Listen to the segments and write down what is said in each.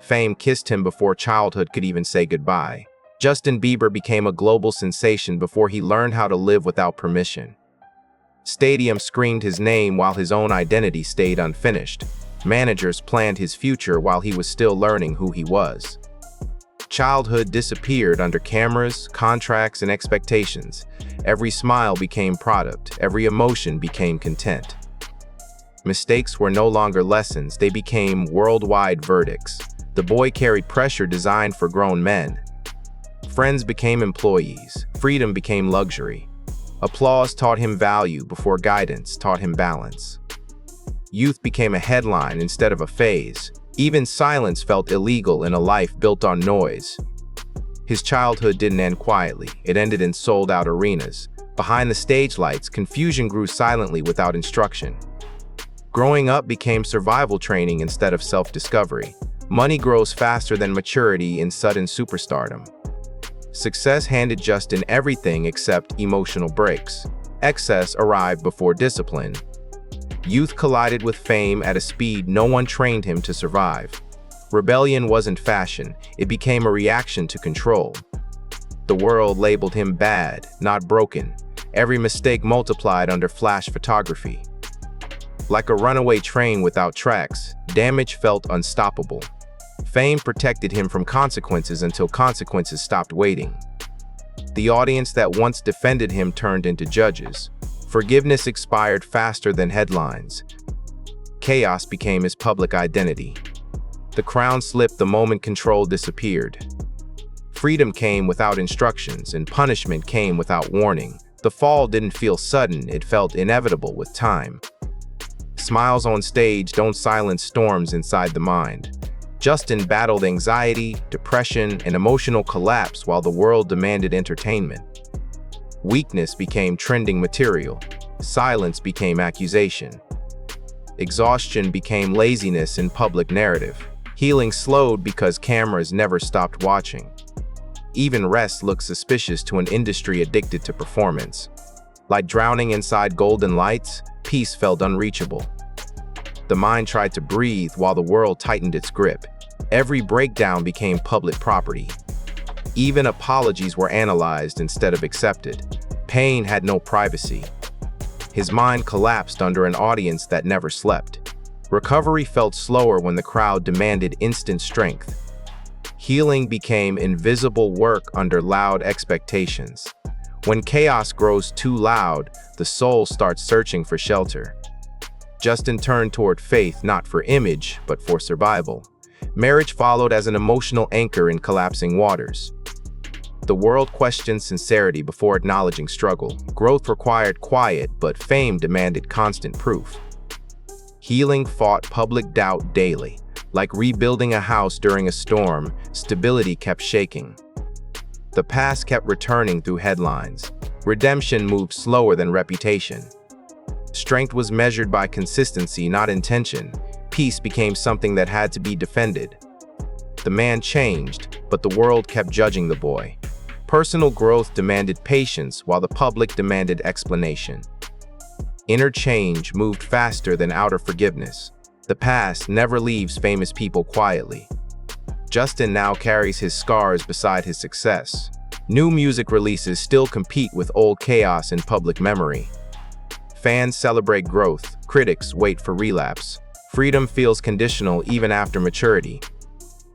Fame kissed him before childhood could even say goodbye. Justin Bieber became a global sensation before he learned how to live without permission. Stadiums screamed his name while his own identity stayed unfinished. Managers planned his future while he was still learning who he was. Childhood disappeared under cameras, contracts, and expectations. Every smile became product, every emotion became content. Mistakes were no longer lessons, they became worldwide verdicts. The boy carried pressure designed for grown men. Friends became employees, freedom became luxury. Applause taught him value before guidance taught him balance. Youth became a headline instead of a phase. Even silence felt illegal in a life built on noise. His childhood didn't end quietly, it ended in sold-out arenas. Behind the stage lights, confusion grew silently without instruction. Growing up became survival training instead of self-discovery. Money grows faster than maturity in sudden superstardom. Success handed Justin everything except emotional breaks. Excess arrived before discipline. Youth collided with fame at a speed no one trained him to survive. Rebellion wasn't fashion, it became a reaction to control. The world labeled him bad, not broken. Every mistake multiplied under flash photography. Like a runaway train without tracks, damage felt unstoppable. Fame protected him from consequences until consequences stopped waiting. The audience that once defended him turned into judges. Forgiveness expired faster than headlines. Chaos became his public identity. The crown slipped the moment control disappeared. Freedom came without instructions, and punishment came without warning. The fall didn't feel sudden, it felt inevitable with time. Smiles on stage don't silence storms inside the mind. Justin battled anxiety, depression, and emotional collapse while the world demanded entertainment. Weakness became trending material. Silence became accusation. Exhaustion became laziness in public narrative. Healing slowed because cameras never stopped watching. Even rest looked suspicious to an industry addicted to performance. Like drowning inside golden lights, peace felt unreachable. The mind tried to breathe while the world tightened its grip. Every breakdown became public property. Even apologies were analyzed instead of accepted. Pain had no privacy. His mind collapsed under an audience that never slept. Recovery felt slower when the crowd demanded instant strength. Healing became invisible work under loud expectations. When chaos grows too loud, the soul starts searching for shelter. Justin turned toward faith not for image, but for survival. Marriage followed as an emotional anchor in collapsing waters. The world questioned sincerity before acknowledging struggle. Growth required quiet, but fame demanded constant proof. Healing fought public doubt daily. Like rebuilding a house during a storm, stability kept shaking. The past kept returning through headlines. Redemption moved slower than reputation. Strength was measured by consistency, not intention. Peace became something that had to be defended. The man changed, but the world kept judging the boy. Personal growth demanded patience, while the public demanded explanation. Inner change moved faster than outer forgiveness. The past never leaves famous people quietly. Justin now carries his scars beside his success. New music releases still compete with old chaos in public memory. Fans celebrate growth, critics wait for relapse. Freedom feels conditional even after maturity.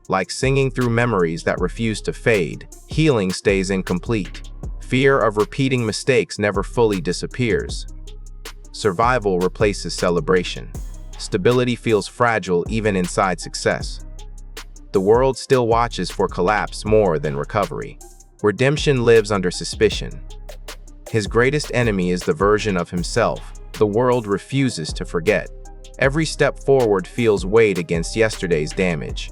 Like singing through memories that refuse to fade, healing stays incomplete. Fear of repeating mistakes never fully disappears. Survival replaces celebration. Stability feels fragile even inside success. The world still watches for collapse more than recovery. Redemption lives under suspicion. His greatest enemy is the version of himself the world refuses to forget. Every step forward feels weighed against yesterday's damage.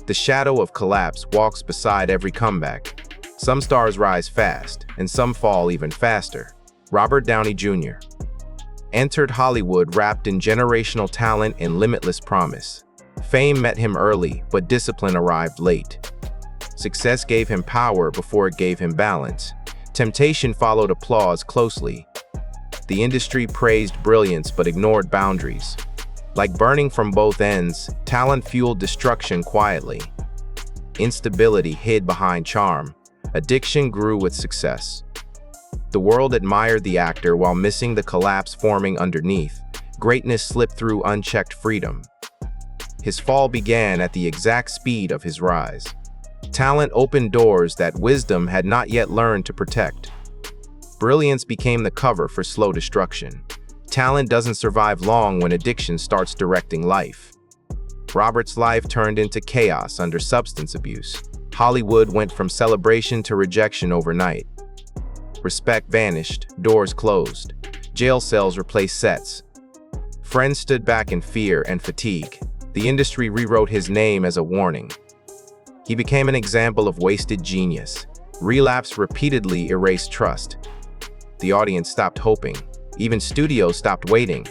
The shadow of collapse walks beside every comeback. Some stars rise fast, and some fall even faster. Robert Downey Jr. entered Hollywood wrapped in generational talent and limitless promise. Fame met him early, but discipline arrived late. Success gave him power before it gave him balance. Temptation followed applause closely. The industry praised brilliance but ignored boundaries. Like burning from both ends, talent fueled destruction quietly. Instability hid behind charm. Addiction grew with success. The world admired the actor while missing the collapse forming underneath. Greatness slipped through unchecked freedom. His fall began at the exact speed of his rise. Talent opened doors that wisdom had not yet learned to protect. Brilliance became the cover for slow destruction. Talent doesn't survive long when addiction starts directing life. Robert's life turned into chaos under substance abuse. Hollywood went from celebration to rejection overnight. Respect vanished, doors closed. Jail cells replaced sets. Friends stood back in fear and fatigue. The industry rewrote his name as a warning. He became an example of wasted genius. Relapse repeatedly erased trust. The audience stopped hoping. Even studios stopped waiting.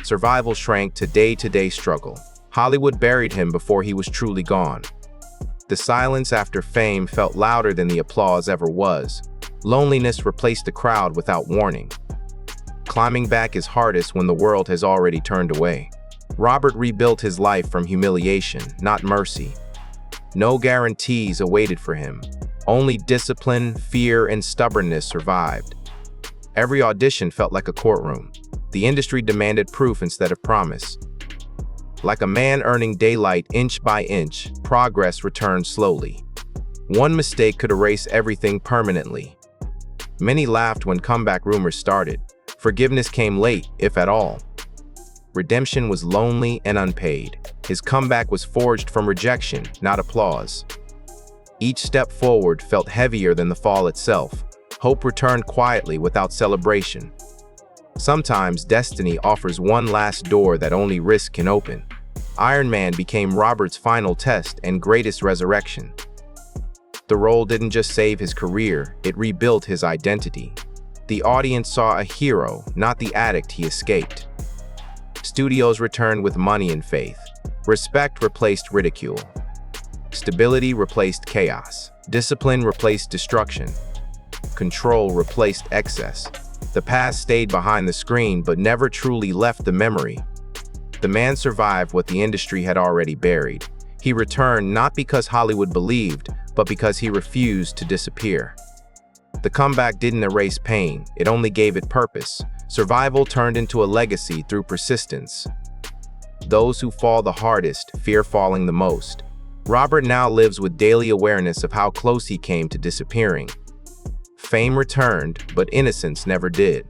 Survival shrank to day-to-day struggle. Hollywood buried him before he was truly gone. The silence after fame felt louder than the applause ever was. Loneliness replaced the crowd without warning. Climbing back is hardest when the world has already turned away. Robert rebuilt his life from humiliation, not mercy. No guarantees awaited for him. Only discipline, fear, and stubbornness survived. Every audition felt like a courtroom. The industry demanded proof instead of promise. Like a man earning daylight inch by inch, progress returned slowly. One mistake could erase everything permanently. Many laughed when comeback rumors started. Forgiveness came late, if at all. Redemption was lonely and unpaid. His comeback was forged from rejection, not applause. Each step forward felt heavier than the fall itself. Hope returned quietly without celebration. Sometimes destiny offers one last door that only risk can open. Iron Man became Robert's final test and greatest resurrection. The role didn't just save his career, it rebuilt his identity. The audience saw a hero, not the addict he escaped. Studios returned with money and faith. Respect replaced ridicule. Stability replaced chaos. Discipline replaced destruction. Control replaced excess. The past stayed behind the screen but never truly left the memory. The man survived what the industry had already buried. He returned not because Hollywood believed, but because he refused to disappear. The comeback didn't erase pain, it only gave it purpose. Survival turned into a legacy through persistence. Those who fall the hardest fear falling the most. Robert now lives with daily awareness of how close he came to disappearing. Fame returned, but innocence never did.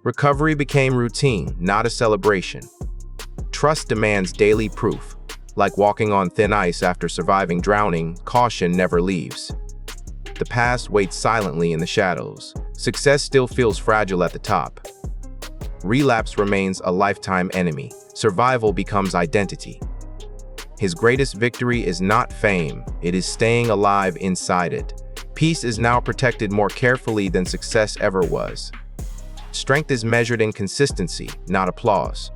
Recovery became routine, not a celebration. Trust demands daily proof. Like walking on thin ice after surviving drowning, caution never leaves. The past waits silently in the shadows. Success still feels fragile at the top. Relapse remains a lifetime enemy. Survival becomes identity. His greatest victory is not fame, it is staying alive inside it. Peace is now protected more carefully than success ever was. Strength is measured in consistency, not applause.